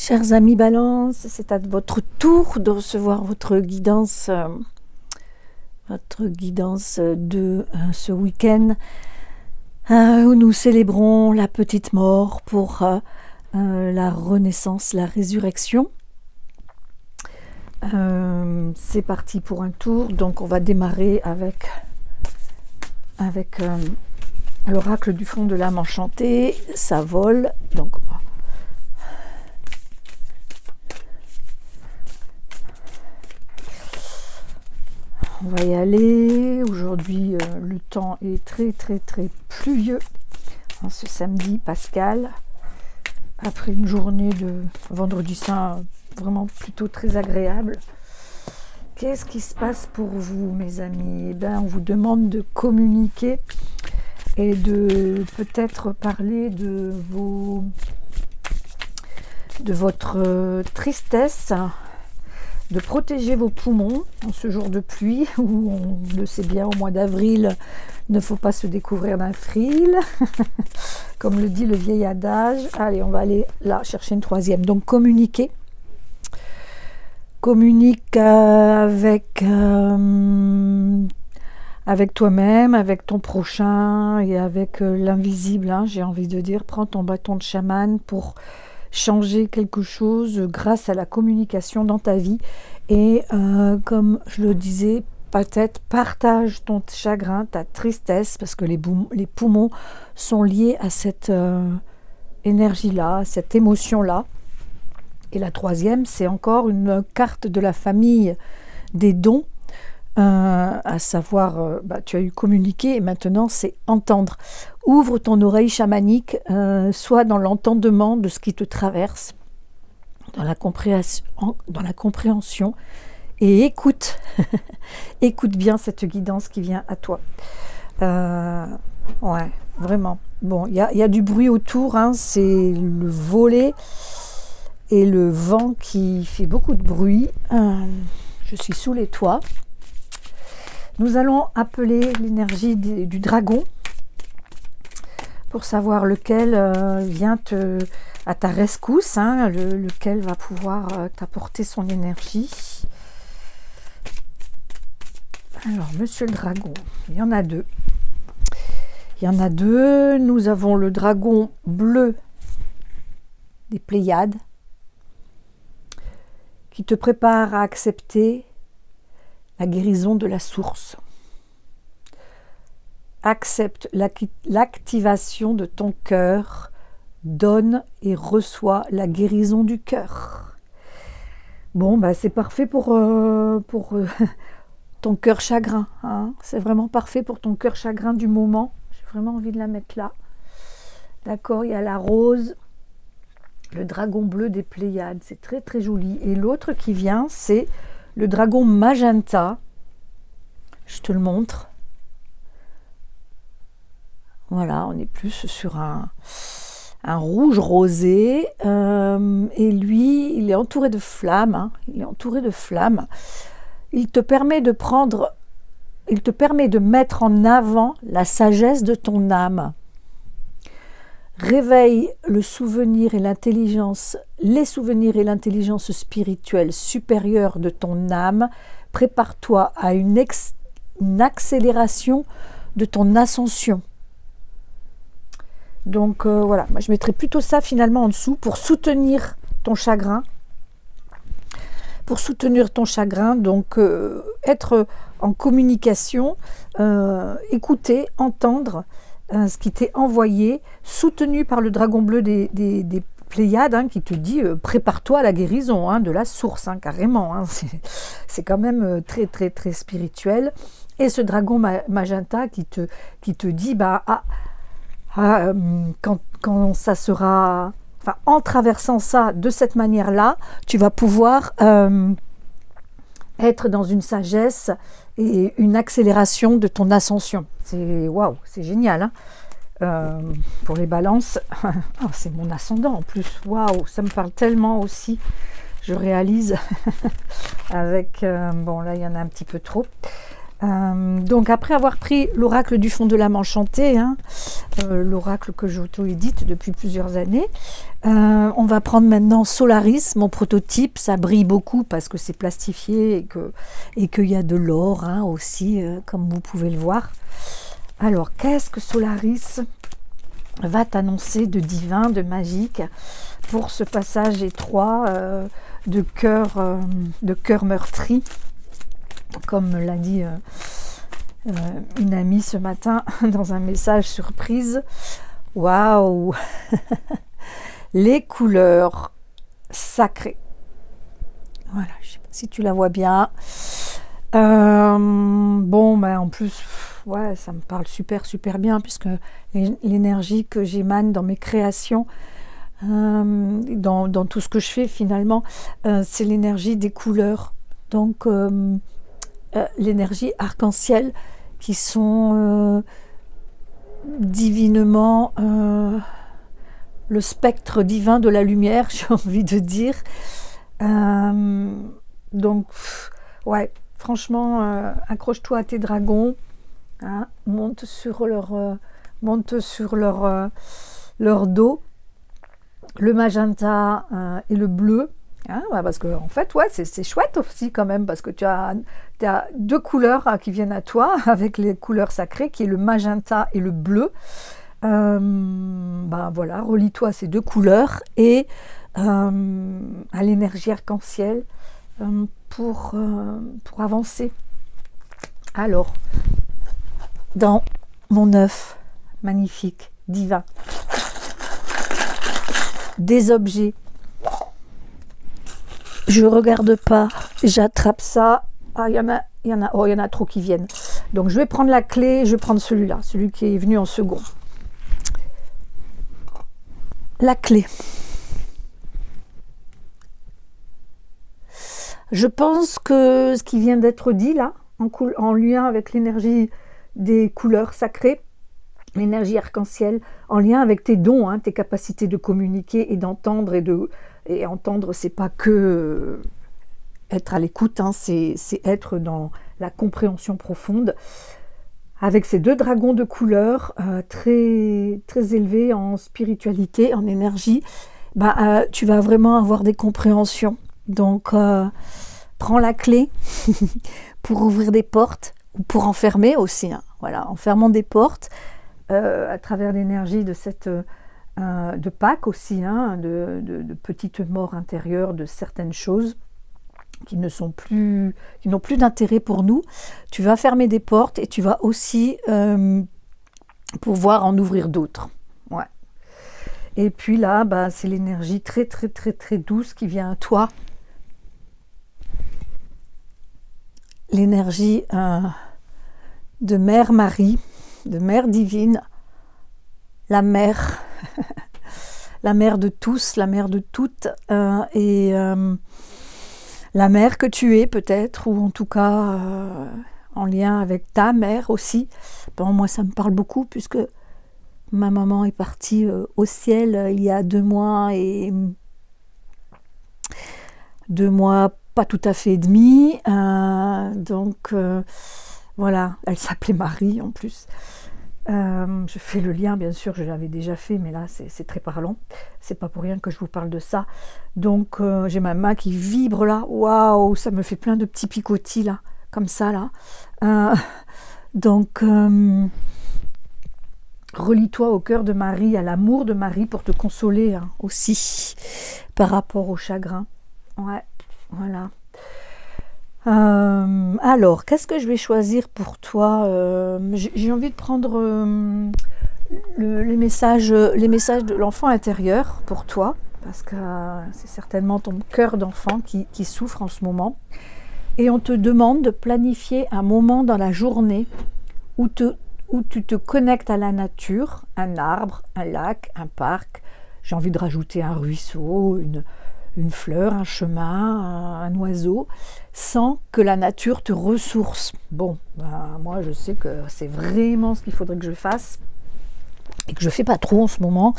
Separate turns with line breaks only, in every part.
Chers amis Balance, c'est à votre tour de recevoir votre guidance de ce week-end où nous célébrons la petite mort pour la renaissance, la résurrection. C'est parti pour un tour, donc on va démarrer avec l'oracle du fond de l'âme enchantée, ça vole, donc on va y aller. Aujourd'hui, le temps est très pluvieux. Ce samedi pascal, après une journée de vendredi saint vraiment plutôt très agréable. Qu'est-ce qui se passe pour vous, mes amis? Eh bien, on vous demande de communiquer et de peut-être parler de votre tristesse, de protéger vos poumons en ce jour de pluie où on le sait bien, au mois d'avril, il ne faut pas se découvrir d'un fril, comme le dit le vieil adage. Allez, on va aller là chercher une troisième. Donc communique avec toi-même, avec ton prochain et avec l'invisible, hein, j'ai envie de dire. Prends ton bâton de chaman pour changer quelque chose grâce à la communication dans ta vie et comme je le disais, peut-être partage ton chagrin, ta tristesse, parce que les poumons sont liés à cette énergie-là, à cette émotion-là. Et la troisième, c'est encore une carte de la famille des dons, à savoir, tu as eu communiquer et maintenant c'est entendre. Ouvre ton oreille chamanique, soit dans l'entendement de ce qui te traverse, dans la compréhension, et écoute, écoute bien cette guidance qui vient à toi. Ouais, vraiment. Bon, il y a du bruit autour, hein, c'est le volet et le vent qui fait beaucoup de bruit. Je suis sous les toits. Nous allons appeler l'énergie du dragon pour savoir lequel vient à ta rescousse, hein, lequel va pouvoir t'apporter son énergie. Alors, monsieur le dragon, il y en a deux. Nous avons le dragon bleu des Pléiades qui te prépare à accepter la guérison de la source. Accepte l'activation de ton cœur, donne et reçois la guérison du cœur. Bon, c'est parfait pour ton cœur chagrin, hein. C'est vraiment parfait pour ton cœur chagrin du moment. J'ai vraiment envie de la mettre là. D'accord, il y a la rose, le dragon bleu des Pléiades, c'est très joli. Et l'autre qui vient, c'est le dragon magenta. Je te le montre. Voilà, on est plus sur un rouge rosé. Et lui, il est entouré de flammes. Hein, Il te permet de mettre en avant la sagesse de ton âme. Réveille les souvenirs et l'intelligence spirituelle supérieure de ton âme. Prépare-toi à une accélération de ton ascension. Donc voilà, moi je mettrais plutôt ça finalement en dessous pour soutenir ton chagrin. Donc être en communication, écouter, entendre ce qui t'est envoyé, soutenu par le dragon bleu des Pléiades, hein, qui te dit prépare-toi à la guérison, hein, de la source, hein, carrément. Hein, c'est quand même très spirituel. Et ce dragon magenta qui te dit quand ça sera, en traversant ça de cette manière-là, tu vas pouvoir être dans une sagesse et une accélération de ton ascension. C'est waouh, c'est génial, hein. Pour les balances, c'est mon ascendant en plus. Waouh, ça me parle tellement aussi. Je réalise avec bon là il y en a un petit peu trop. Donc après avoir pris l'oracle du fond de l'âme enchantée, hein, l'oracle que j'auto-édite depuis plusieurs années, on va prendre maintenant Solaris, mon prototype. Ça brille beaucoup parce que c'est plastifié et qu'il y a de l'or, hein, aussi, comme vous pouvez le voir. Alors, qu'est-ce que Solaris va t'annoncer de divin, de magique pour ce passage étroit de cœur meurtri, comme me l'a dit une amie ce matin dans un message surprise. Waouh! Les couleurs sacrées. Voilà, je ne sais pas si tu la vois bien. Bon, ben en plus, ouais, ça me parle super bien, puisque l'énergie que j'émane dans mes créations, dans tout ce que je fais finalement, c'est l'énergie des couleurs. Donc, l'énergie arc-en-ciel qui sont divinement le spectre divin de la lumière, j'ai envie de dire. Donc, ouais, franchement, accroche-toi à tes dragons, hein, monte sur leur dos, le magenta et le bleu. Hein, parce que en fait, ouais, c'est chouette aussi quand même, parce que tu as deux couleurs qui viennent à toi, avec les couleurs sacrées, qui est le magenta et le bleu. Voilà, relie-toi à ces deux couleurs et à l'énergie arc-en-ciel pour avancer. Alors, dans mon œuf magnifique, divin, des objets. Je regarde pas, j'attrape ça. Ah, il y en a trop qui viennent. Donc je vais prendre la clé, je vais prendre celui-là, celui qui est venu en second. La clé. Je pense que ce qui vient d'être dit là, en lien avec l'énergie des couleurs sacrées, l'énergie arc-en-ciel, en lien avec tes dons, hein, tes capacités de communiquer et d'entendre, et entendre, c'est pas que être à l'écoute, hein, c'est être dans la compréhension profonde. Avec ces deux dragons de couleur très élevés en spiritualité, en énergie, tu vas vraiment avoir des compréhensions. Donc, prends la clé pour ouvrir des portes ou pour enfermer aussi. Hein. Voilà, en fermant des portes à travers l'énergie de cette de Pâques aussi, hein, de petites morts intérieures de certaines choses qui n'ont plus d'intérêt pour nous. Tu vas fermer des portes et tu vas aussi pouvoir en ouvrir d'autres. Ouais. Et puis là, c'est l'énergie très douce qui vient à toi. L'énergie de Mère Marie, de Mère divine, la mère, la mère de tous, la mère de toutes, et la mère que tu es peut-être, ou en tout cas en lien avec ta mère aussi. Bon, moi ça me parle beaucoup puisque ma maman est partie au ciel il y a 2 mois et 2 mois pas tout à fait et demi, donc voilà, elle s'appelait Marie en plus. Je fais le lien, bien sûr, je l'avais déjà fait, mais là c'est très parlant. C'est pas pour rien que je vous parle de ça. Donc j'ai ma main qui vibre là. Waouh, ça me fait plein de petits picotis là, comme ça là. Donc relie-toi au cœur de Marie, à l'amour de Marie pour te consoler, hein, aussi par rapport au chagrin. Ouais, voilà. Alors, qu'est-ce que je vais choisir pour toi? J'ai envie de prendre les messages de l'enfant intérieur pour toi, parce que c'est certainement ton cœur d'enfant qui souffre en ce moment. Et on te demande de planifier un moment dans la journée où tu te connectes à la nature, un arbre, un lac, un parc. J'ai envie de rajouter un ruisseau, une fleur, un chemin, un oiseau, sans que la nature te ressource. Bon, moi je sais que c'est vraiment ce qu'il faudrait que je fasse et que je fais pas trop en ce moment.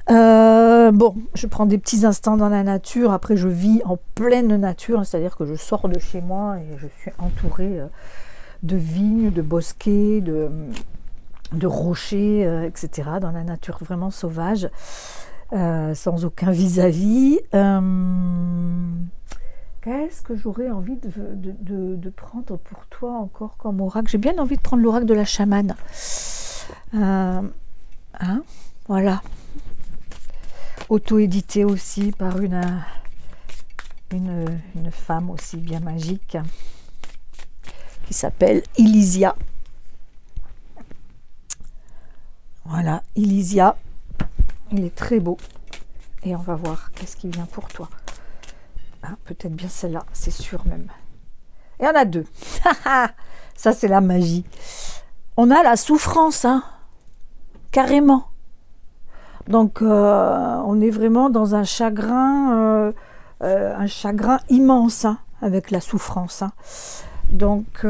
Bon, je prends des petits instants dans la nature, après je vis en pleine nature, c'est-à-dire que je sors de chez moi et je suis entourée de vignes, de bosquets, de rochers, etc., dans la nature vraiment sauvage, sans aucun vis-à-vis. Qu'est-ce que j'aurais envie de prendre pour toi encore comme oracle? J'ai bien envie de prendre l'oracle de la chamane. Voilà. Auto-édité aussi par une femme aussi bien magique qui s'appelle Elysia. Voilà, Elysia. Il est très beau. Et on va voir qu'est-ce qui vient pour toi. Peut-être bien celle-là, c'est sûr même. Et on a deux. Ça, c'est la magie. On a la souffrance, carrément. Donc, on est vraiment dans un chagrin immense, avec la souffrance. Donc,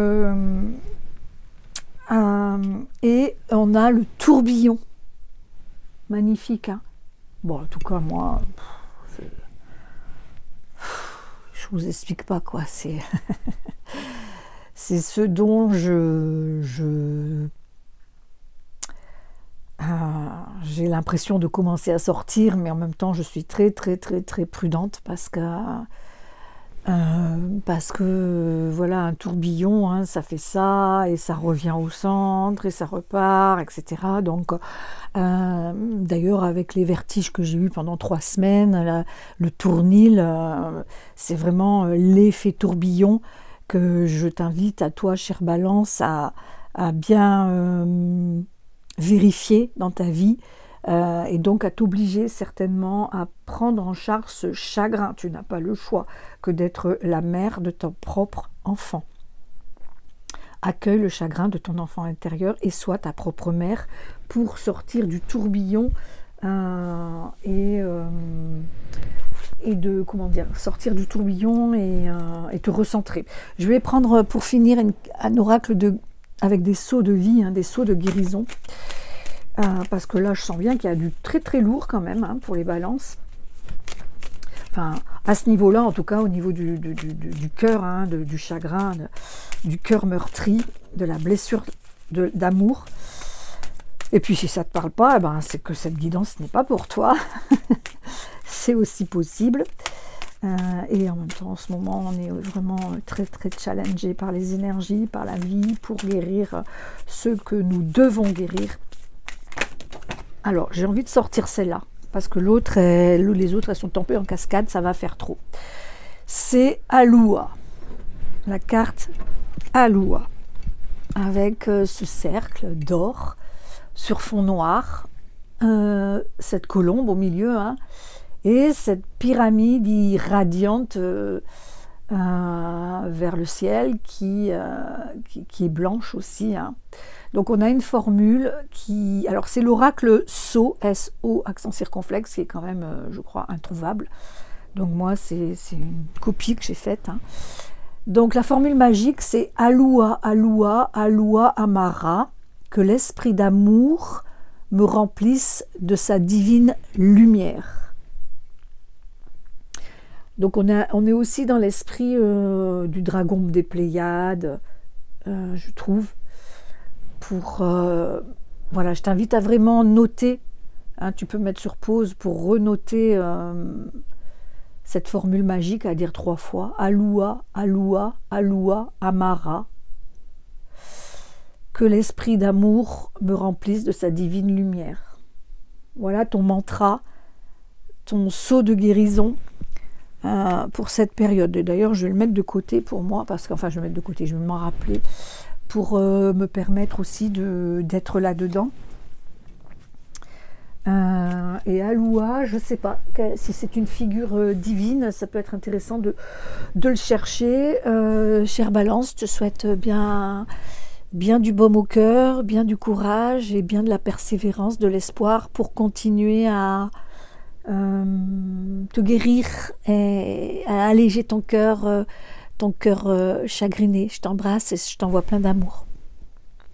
et on a le tourbillon. Magnifique. Bon, en tout cas, moi, je vous explique pas, quoi. C'est ce dont j'ai l'impression de commencer à sortir, mais en même temps, je suis très, très, très, très prudente parce que voilà, un tourbillon, ça fait ça, et ça revient au centre, et ça repart, etc. Donc, d'ailleurs, avec les vertiges que j'ai eus pendant 3 semaines, le tournil, c'est vraiment l'effet tourbillon que je t'invite à toi, chère Balance, à bien vérifier dans ta vie, et donc à t'obliger certainement à prendre en charge ce chagrin. Tu n'as pas le choix que d'être la mère de ton propre enfant. Accueille le chagrin de ton enfant intérieur et sois ta propre mère pour sortir du tourbillon et de, sortir du tourbillon et te recentrer. Je vais prendre pour finir un oracle avec des sauts de vie, des sauts de guérison. Parce que là, je sens bien qu'il y a du très très lourd quand même pour les balances. Enfin, à ce niveau-là, en tout cas, au niveau du cœur, du chagrin, du cœur meurtri, de la blessure d'amour. Et puis, si ça ne te parle pas, c'est que cette guidance n'est pas pour toi. C'est aussi possible. Et en même temps, en ce moment, on est vraiment très très challengé par les énergies, par la vie, pour guérir ce que nous devons guérir. Alors, j'ai envie de sortir celle-là, parce que les autres, elles sont tombées en cascade, ça va faire trop. C'est Aloua, la carte Aloua, avec ce cercle d'or sur fond noir, cette colombe au milieu, et cette pyramide irradiante vers le ciel qui est blanche aussi. Donc on a une formule qui... Alors c'est l'oracle SO, S-O, accent circonflexe, qui est quand même, je crois, introuvable. Donc moi, c'est une copie que j'ai faite. Donc la formule magique, c'est Aloua, Aloua, Aloua Amara, que l'esprit d'amour me remplisse de sa divine lumière. Donc on est aussi dans l'esprit du dragon des Pléiades, je trouve. Voilà, je t'invite à vraiment noter, tu peux mettre sur pause pour renoter cette formule magique à dire 3 fois, Aloua, Aloua, Aloua, Amara, que l'esprit d'amour me remplisse de sa divine lumière. Voilà ton mantra, ton sceau de guérison pour cette période. Et d'ailleurs, je vais le mettre de côté pour moi, je vais m'en rappeler, pour me permettre aussi d'être là-dedans. Et Aloua, je ne sais pas si c'est une figure divine, ça peut être intéressant de le chercher. Chère Balance, je te souhaite bien du baume au cœur, bien du courage et bien de la persévérance, de l'espoir pour continuer à te guérir et à alléger ton cœur chagriné. Je t'embrasse et je t'envoie plein d'amour.